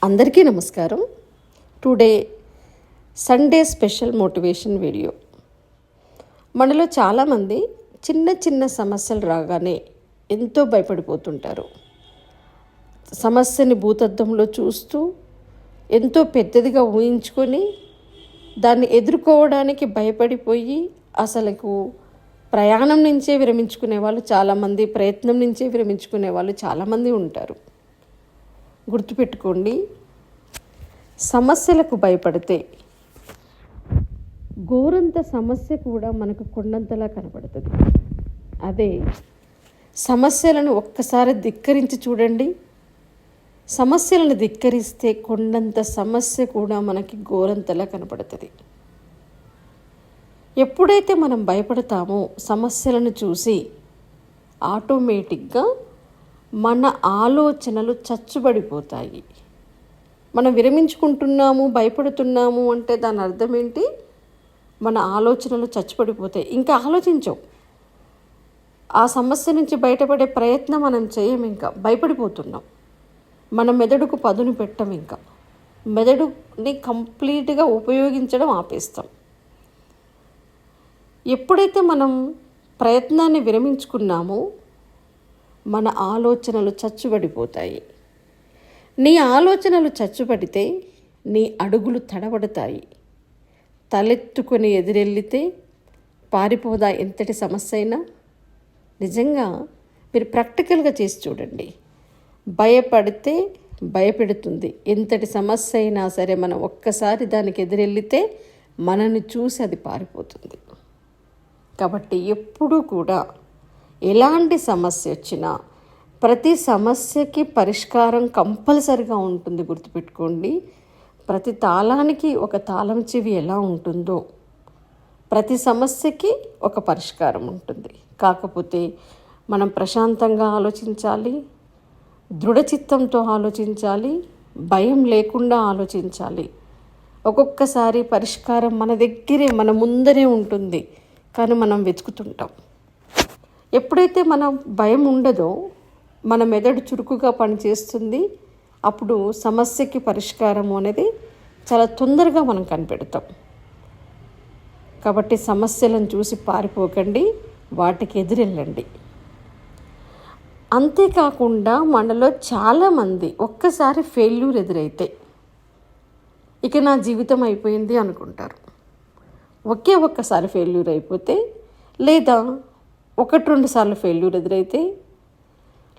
అందరికీ నమస్కారం. Today Sunday special motivation video. మనలో చాలామంది చిన్న చిన్న సమస్యలు రాగానే ఎంతో భయపడిపోతుంటారు. సమస్యని భూతద్దంలో చూస్తూ ఎంతో పెద్దదిగా ఊహించుకొని దాన్ని ఎదుర్కోవడానికి భయపడిపోయి అసలుకు ప్రయాణం నుంచే విరమించుకునే వాళ్ళు చాలామంది, ప్రయత్నం నుంచే విరమించుకునే వాళ్ళు చాలామంది ఉంటారు. గుర్తుపెట్టుకోండి, సమస్యలకు భయపడితే గోరంత సమస్య కూడా మనకు కొండంతలా కనపడుతుంది. అదే సమస్యలను ఒక్కసారి ధిక్కరించి చూడండి. సమస్యలను ధిక్కరిస్తే కొండంత సమస్య కూడా మనకి గోరంతలా కనపడుతుంది. ఎప్పుడైతే మనం భయపడతామో సమస్యలను చూసి ఆటోమేటిక్గా మన ఆలోచనలు చచ్చుబడిపోతాయి. మనం విరమించుకుంటున్నాము, భయపడుతున్నాము అంటే దాని అర్థం ఏంటి? మన ఆలోచనలు చచ్చుబడిపోతాయి. ఇంకా ఆలోచించవు. ఆ సమస్య నుంచి బయటపడే ప్రయత్నం మనం చేయం. ఇంకా భయపడిపోతున్నాం. మన మెదడుకు పదును పెట్టం. ఇంకా మెదడుని కంప్లీట్గా ఉపయోగించడం ఆపేస్తాం. ఎప్పుడైతే మనం ప్రయత్నాన్ని విరమించుకున్నామో మన ఆలోచనలు చచ్చుబడిపోతాయి. నీ ఆలోచనలు చచ్చుబడితే నీ అడుగులు తడబడతాయి. తలెత్తుకొని ఎదురెళ్ళితే పారిపోదా ఎంతటి సమస్య అయినా? నిజంగా మీరు ప్రాక్టికల్గా చేసి చూడండి. భయపడితే భయపెడుతుంది. ఎంతటి సమస్య అయినా సరే మనం ఒక్కసారి దానికి ఎదురెళ్ళితే మనల్ని చూసి అది పారిపోతుంది. కాబట్టి ఎప్పుడూ కూడా ఎలాంటి సమస్య వచ్చినా ప్రతి సమస్యకి పరిష్కారం కంపల్సరిగా ఉంటుంది. గుర్తుపెట్టుకోండి, ప్రతి తాళానికి ఒక తాళం చెవి ఎలా ఉంటుందో ప్రతి సమస్యకి ఒక పరిష్కారం ఉంటుంది. కాకపోతే మనం ప్రశాంతంగా ఆలోచించాలి, దృఢచిత్తంతో ఆలోచించాలి, భయం లేకుండా ఆలోచించాలి. ఒక్కొక్కసారి పరిష్కారం మన దగ్గరే, మన ముందరే ఉంటుంది, కానీ మనం వెతుకుతుంటాం. ఎప్పుడైతే మనం భయం ఉండదో మన మెదడు చురుకుగా పనిచేస్తుంది. అప్పుడు సమస్యకి పరిష్కారం అనేది చాలా తొందరగా మనం కనిపెడతాం. కాబట్టి సమస్యలను చూసి పారిపోకండి, వాటికి ఎదురెళ్ళండి. అంతేకాకుండా మనలో చాలామంది ఒక్కసారి ఫెయిల్యూర్ ఎదురైతే ఇక నా జీవితం అయిపోయింది అనుకుంటారు. ఒక్కసారి ఫెయిల్యూర్ అయిపోతే, లేదా 1-2 సార్లు ఫెయిల్యూర్ ఎదురైతే,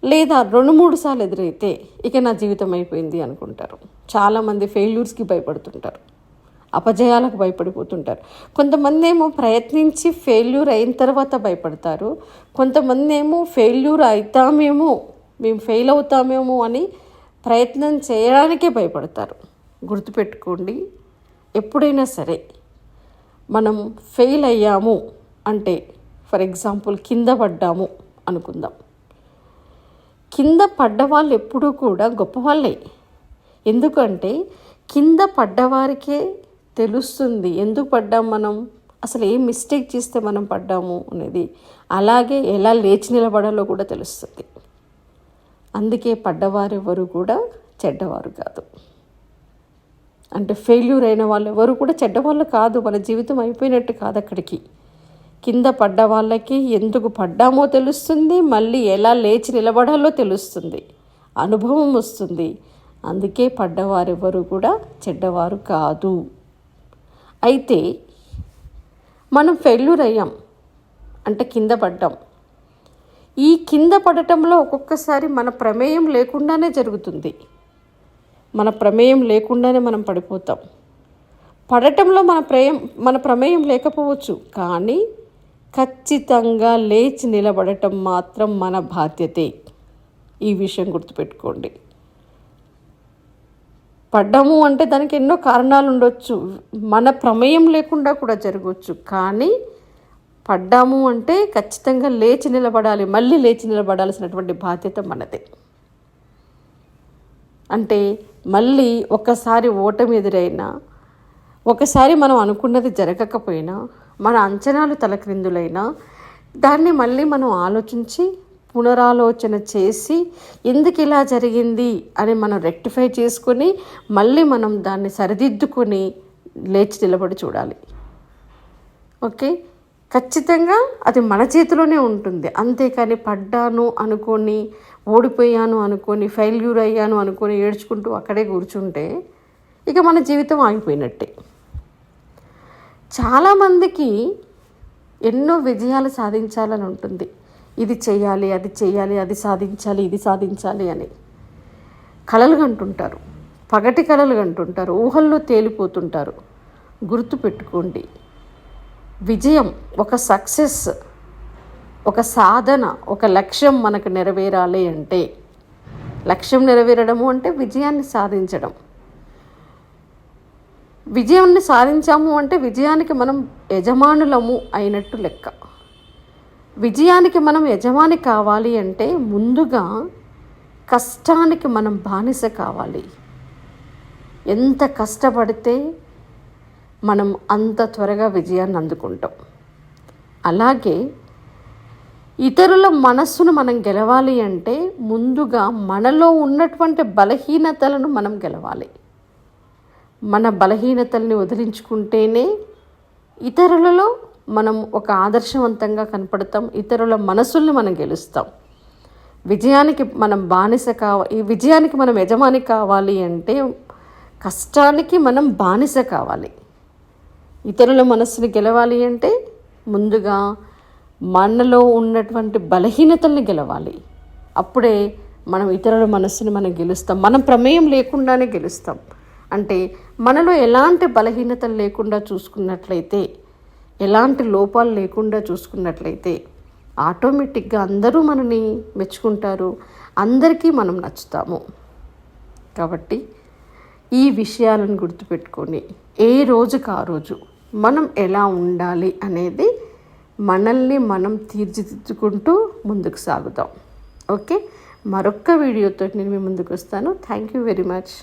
లేదా 2-3 సార్లు ఎదురైతే ఇక నా జీవితం అయిపోయింది అనుకుంటారు. చాలామంది ఫెయిల్యూర్స్కి భయపడుతుంటారు, అపజయాలకు భయపడిపోతుంటారు. కొంతమంది ఏమో ప్రయత్నించి ఫెయిల్యూర్ అయిన తర్వాత భయపడతారు. కొంతమంది ఏమో ఫెయిల్యూర్ అవుతామేమో, మేము ఫెయిల్ అవుతామేమో అని ప్రయత్నం చేయడానికే భయపడతారు. గుర్తుపెట్టుకోండి, ఎప్పుడైనా సరే మనం ఫెయిల్ అయ్యాము అంటే, ఫర్ ఎగ్జాంపుల్ కింద పడ్డాము అనుకుందాం. కింద పడ్డవాళ్ళు ఎప్పుడూ కూడా గొప్పవాళ్ళే. ఎందుకంటే కింద పడ్డవారికే తెలుస్తుంది ఎందుకు పడ్డాం, మనం అసలు ఏం మిస్టేక్ చేస్తే మనం పడ్డాము అనేది. అలాగే ఎలా లేచి నిలబడాలో కూడా తెలుస్తుంది. అందుకే పడ్డవారు ఎవరు కూడా చెడ్డవారు కాదు. అంటే ఫెయిల్యూర్ అయిన వాళ్ళు ఎవరు కూడా చెడ్డవాళ్ళు కాదు. వాళ్ళ జీవితం అయిపోయినట్టు కాదు. అక్కడికి కింద పడ్డ వాళ్ళకి ఎందుకు పడ్డామో తెలుస్తుంది, మళ్ళీ ఎలా లేచి నిలబడాలో తెలుస్తుంది, అనుభవం వస్తుంది. అందుకే పడ్డవారు ఎవరు కూడా చెడ్డవారు కాదు. అయితే మనం ఫెయిల్యూర్ అయ్యాం అంటే కింద పడ్డాం. ఈ కింద పడటంలో ఒక్కొక్కసారి మన ప్రమేయం లేకుండానే జరుగుతుంది. మన ప్రమేయం లేకుండానే మనం పడిపోతాం. పడటంలో మన ప్రమేయం లేకపోవచ్చు, కానీ ఖచ్చితంగా లేచి నిలబడటం మాత్రం మన బాధ్యతే. ఈ విషయం గుర్తుపెట్టుకోండి. పడ్డాము అంటే దానికి ఎన్నో కారణాలు ఉండొచ్చు, మన ప్రమేయం లేకుండా కూడా జరగవచ్చు. కానీ పడ్డాము అంటే ఖచ్చితంగా లేచి నిలబడాలి, మళ్ళీ లేచి నిలబడాల్సినటువంటి బాధ్యత మనదే. అంటే మళ్ళీ ఒకసారి ఓటమి ఎదురైనా, ఒకసారి మనం అనుకున్నది జరగకపోయినా, మన అంచనాలు తలక్రిందులైనా దాన్ని మళ్ళీ మనం ఆలోచించి పునరాలోచన చేసి ఎందుకు ఇలా జరిగింది అని మనం రెక్టిఫై చేసుకొని మళ్ళీ మనం దాన్ని సరిదిద్దుకొని లేచి నిలబడి చూడాలి. ఓకే, ఖచ్చితంగా అది మన చేతిలోనే ఉంటుంది. అంతేకాని పడ్డాను అనుకొని, ఓడిపోయాను అనుకొని, ఫెయిల్యూర్ అయ్యాను అనుకొని ఏడ్చుకుంటూ అక్కడే కూర్చుంటే ఇక మన జీవితం ఆగిపోయినట్టే. చాలామందికి ఎన్నో విజయాలు సాధించాలని ఉంటుంది. ఇది చేయాలి, అది చేయాలి, అది సాధించాలి, ఇది సాధించాలి అని కలలు కంటుంటారు, పగటి కలలు కంటుంటారు, ఊహల్లో తేలిపోతుంటారు. గుర్తుపెట్టుకోండి, విజయం, ఒక సక్సెస్, ఒక సాధన, ఒక లక్ష్యం మనకు నెరవేరాలి అంటే, లక్ష్యం నెరవేరడము అంటే విజయాన్ని సాధించడం. విజయాన్ని సాధించాము అంటే విజయానికి మనం యజమానులము అయినట్టు లెక్క. విజయానికి మనం యజమాని కావాలి అంటే ముందుగా కష్టానికి మనం బానిస కావాలి. ఎంత కష్టపడితే మనం అంత త్వరగా విజయాన్ని అందుకుంటాం. అలాగే ఇతరుల మనస్సును మనం గెలవాలి అంటే ముందుగా మనలో ఉన్నటువంటి బలహీనతలను మనం గెలవాలి. మన బలహీనతల్ని వదిలించుకుంటేనే ఇతరులలో మనం ఒక ఆదర్శవంతంగా కనపడతాం, ఇతరుల మనసుల్ని మనం గెలుస్తాం. విజయానికి మనం ఈ విజయానికి మనం యజమాని కావాలి అంటే కష్టానికి మనం బానిస కావాలి. ఇతరుల మనస్సుని గెలవాలి అంటే ముందుగా మనలో ఉన్నటువంటి బలహీనతల్ని గెలవాలి. అప్పుడే మనం ఇతరుల మనస్సుని మనం గెలుస్తాం. మనం ప్రమేయం లేకుండానే గెలుస్తాం. అంటే మనలో ఎలాంటి బలహీనతలు లేకుండా చూసుకున్నట్లయితే, ఎలాంటి లోపాలు లేకుండా చూసుకున్నట్లయితే ఆటోమేటిక్గా అందరూ మనని మెచ్చుకుంటారు, అందరికీ మనం నచ్చుతాము. కాబట్టి ఈ విషయాలను గుర్తుపెట్టుకొని ఏ రోజుకు ఆ రోజు మనం ఎలా ఉండాలి అనేది మనల్ని మనం తీర్చిదిద్దుకుంటూ ముందుకు సాగుదాం. ఓకే, మరొక్క వీడియోతో నేను మీ ముందుకు వస్తాను. Thank you very much.